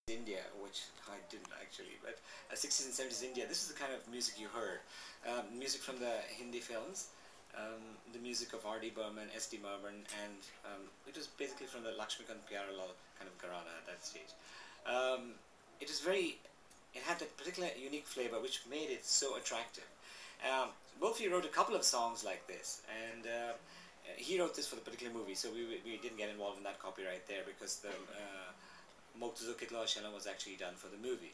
India, which I didn't actually, but 60s and 70s India, this is the kind of music you heard. Music from the Hindi films, the music of R.D. Burman, S.D. Burman, and it was basically from the Lakshmikant Pyarelal kind of Gharana at that stage. It had that particular unique flavor which made it so attractive. Wolfie wrote a couple of songs like this, and he wrote this for the particular movie, so we didn't get involved in that copyright there because the Moktuzo Kitla Shela was actually done for the movie.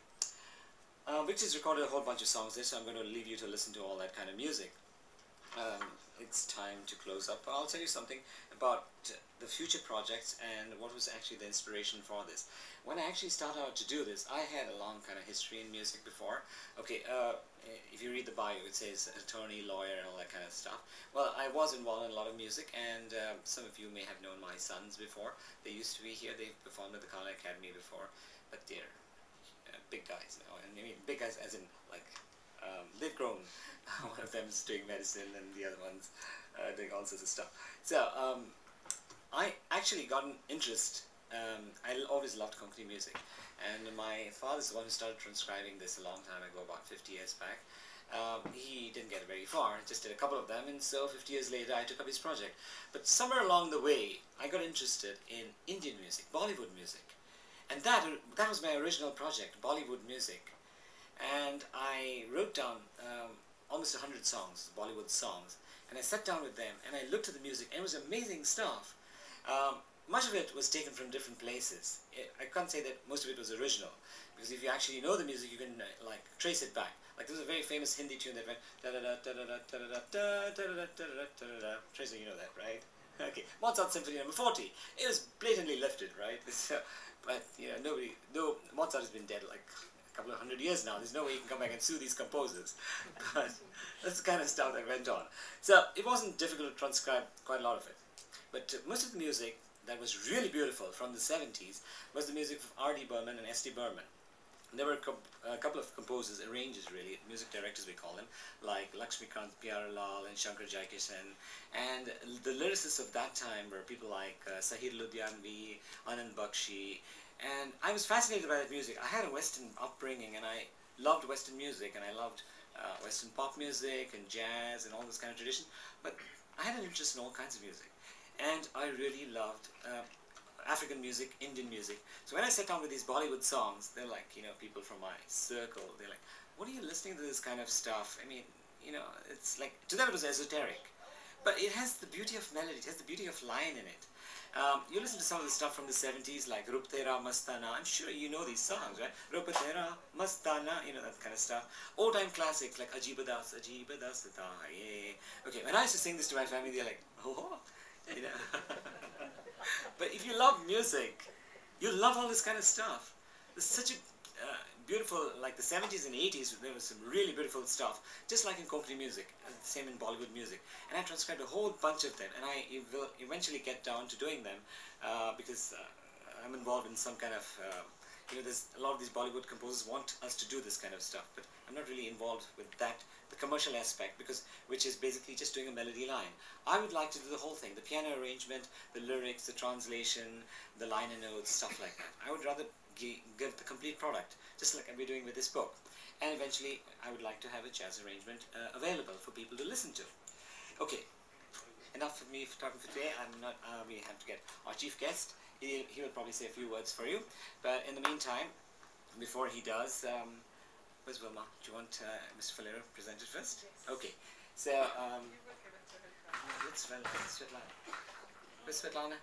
Which has recorded a whole bunch of songs there, so I'm going to leave you to listen to all that kind of music. It's time to close up. I'll tell you something about the future projects and what was actually the inspiration for this. When I actually started out to do this, I had a long kind of history in music before. Okay, if you read the bio, it says attorney, lawyer, and all that kind of stuff. Well, I was involved in a lot of music, and some of you may have known my sons before. They used to be here. They performed at the Kala Academy before, but they're big guys now. And I mean big guys as in like they've grown. One of them is doing medicine, and the other one's doing all sorts of stuff. So I actually got an interest. I always loved Konkani music, and my father's the one who started transcribing this a long time ago, about 50 years back. He didn't get very far, just did a couple of them, and so 50 years later I took up his project. But somewhere along the way I got interested in Indian music, Bollywood music, and that was my original project, Bollywood music. And I wrote down almost 100 songs, Bollywood songs, and I sat down with them and I looked at the music, and it was amazing stuff. Much of it was taken from different places. I can't say that most of it was original, because if you actually know the music, you can like trace it back. Like there was a very famous Hindi tune that went da da da da da da da da da da da da da. Tracy, you know that, right? Okay, Mozart Symphony No. 40. It was blatantly lifted, right? But you know, Mozart has been dead like a couple of 100 years now. There's no way you can come back and sue these composers. But that's the kind of stuff that went on. So it wasn't difficult to transcribe quite a lot of it. But most of the music that was really beautiful from the 70s was the music of R.D. Burman and S.D. Burman. There were a couple of composers, arrangers really, music directors we call them, like Lakshmikant Pyarelal and Shankar Jaikishan. And the lyricists of that time were people like Sahir Ludhianvi, Anand Bakshi. And I was fascinated by that music. I had a Western upbringing, and I loved Western music, and I loved Western pop music and jazz and all this kind of tradition. But I had an interest in all kinds of music. And I really loved African music, Indian music. So when I sat down with these Bollywood songs, they're like, you know, people from my circle, they're like, what are you listening to this kind of stuff? I mean, you know, it's like, to them it was esoteric. But it has the beauty of melody, it has the beauty of line in it. You listen to some of the stuff from the 70s, like Rup Tera Mastana. I'm sure you know these songs, right? Rup Tera Mastana, you know, that kind of stuff. Old-time classics like Ajibadas, Ajibadas, okay, when I used to sing this to my family, they're like, oh, you know. But if you love music, you love all this kind of stuff. There's such a beautiful, like the 70s and 80s, there was some really beautiful stuff, just like in Konkani music, same in Bollywood music. And I transcribed a whole bunch of them, and I will eventually get down to doing them because I'm involved in some kind of, you know, there's a lot of these Bollywood composers want us to do this kind of stuff, but I'm not really involved with that, the commercial aspect, which is basically just doing a melody line. I would like to do the whole thing, the piano arrangement, the lyrics, the translation, the liner notes, stuff like that. I would rather give the complete product, just like I'll be doing with this book. And eventually, I would like to have a jazz arrangement available for people to listen to. Okay, enough of me talking for today. We have to get our chief guest. He will probably say a few words for you. But in the meantime, before he does, where's Wilma? Do you want Mr. Falero presented first? Yes. Okay. So, let's Svetlana. Where's Svetlana?